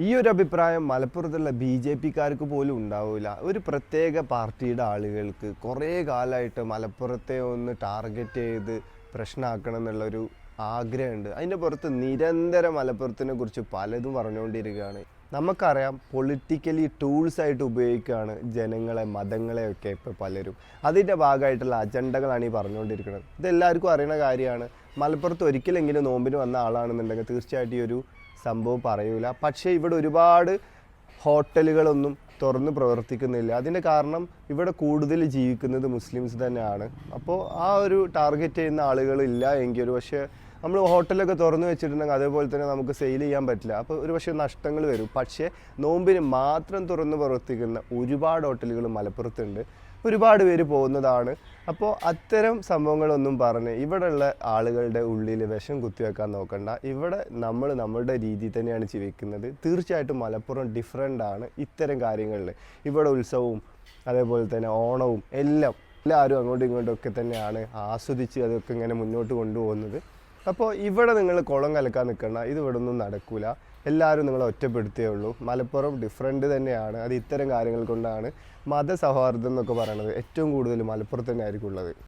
ഈ ഒരു അഭിപ്രായം മലപ്പുറത്തുള്ള ബി.ജെ.പിക്കാർക്ക് പോലും ഉണ്ടാവില്ല. ഒരു പ്രത്യേക പാർട്ടിയുടെ ആളുകൾക്ക് കുറേ കാലമായിട്ട് മലപ്പുറത്തെ ഒന്ന് ടാർഗറ്റ് ചെയ്ത് പ്രശ്നമാക്കണം എന്നുള്ളൊരു ആഗ്രഹമുണ്ട്. അതിൻ്റെ പുറത്ത് നിരന്തരം മലപ്പുറത്തിനെ കുറിച്ച് പലതും പറഞ്ഞുകൊണ്ടിരിക്കുകയാണ്. നമുക്കറിയാം, പൊളിറ്റിക്കലി ടൂൾസായിട്ട് ഉപയോഗിക്കുകയാണ് ജനങ്ങളെ, മതങ്ങളെയൊക്കെ ഇപ്പോൾ പലരും. അതിൻ്റെ ഭാഗമായിട്ടുള്ള അജണ്ടകളാണ് ഈ പറഞ്ഞുകൊണ്ടിരിക്കുന്നത്. ഇതെല്ലാവർക്കും അറിയുന്ന കാര്യമാണ്. മലപ്പുറത്ത് ഒരിക്കലെങ്കിലും നോമ്പിന് വന്ന ആളാണെന്നുണ്ടെങ്കിൽ തീർച്ചയായിട്ടും ഈ ഒരു സംഭവം പറയൂല. പക്ഷേ ഇവിടെ ഒരുപാട് ഹോട്ടലുകളൊന്നും തുറന്ന് പ്രവർത്തിക്കുന്നില്ല. അതിൻ്റെ കാരണം ഇവിടെ കൂടുതൽ ജീവിക്കുന്നത് മുസ്ലിംസ് തന്നെയാണ്. അപ്പോൾ ആ ഒരു ടാർഗറ്റ് ചെയ്യുന്ന ആളുകളില്ല എങ്കിൽ ഒരു പക്ഷേ നമ്മൾ ഹോട്ടലൊക്കെ തുറന്നു വെച്ചിട്ടുണ്ടെങ്കിൽ അതേപോലെ തന്നെ നമുക്ക് സെയിൽ ചെയ്യാൻ പറ്റില്ല. അപ്പോൾ ഒരു പക്ഷേ നഷ്ടങ്ങൾ വരും. പക്ഷേ നോമ്പിന് മാത്രം തുറന്ന് പ്രവർത്തിക്കുന്ന ഒരുപാട് ഹോട്ടലുകൾ മലപ്പുറത്തുണ്ട്. ഒരുപാട് പേര് പോകുന്നതാണ്. അപ്പോൾ അത്തരം സംഭവങ്ങളൊന്നും പറഞ്ഞ് ഇവിടെയുള്ള ആളുകളുടെ ഉള്ളിൽ വിഷം കുത്തിവെക്കാൻ നോക്കണ്ട. ഇവിടെ നമ്മൾ നമ്മളുടെ രീതിയിൽ തന്നെയാണ് ജീവിക്കുന്നത്. തീർച്ചയായിട്ടും മലപ്പുറം ഡിഫറെൻ്റ് ആണ് ഇത്തരം കാര്യങ്ങളിൽ. ഇവിടെ ഉത്സവവും അതേപോലെ തന്നെ ഓണവും എല്ലാവരും അങ്ങോട്ടും ഇങ്ങോട്ടും ഒക്കെ തന്നെയാണ് ആസ്വദിച്ച് അതൊക്കെ ഇങ്ങനെ മുന്നോട്ട് കൊണ്ടുപോകുന്നത്. അപ്പോൾ ഇവിടെ നിങ്ങൾ കുളം കലക്കാൻ നിൽക്കണ്ട. ഇത് ഇവിടെ ഒന്നും നടക്കില്ല. എല്ലാവരും നിങ്ങളെ ഒറ്റപ്പെടുത്തേ ഉള്ളൂ. മലപ്പുറം ഡിഫറെൻ്റ് തന്നെയാണ്. അത് ഇത്തരം കാര്യങ്ങൾ കൊണ്ടാണ് മതസൗഹാർദ്ദം എന്നൊക്കെ പറയുന്നത് ഏറ്റവും കൂടുതൽ മലപ്പുറത്ത് തന്നെ ആയിരിക്കും ഉള്ളത്.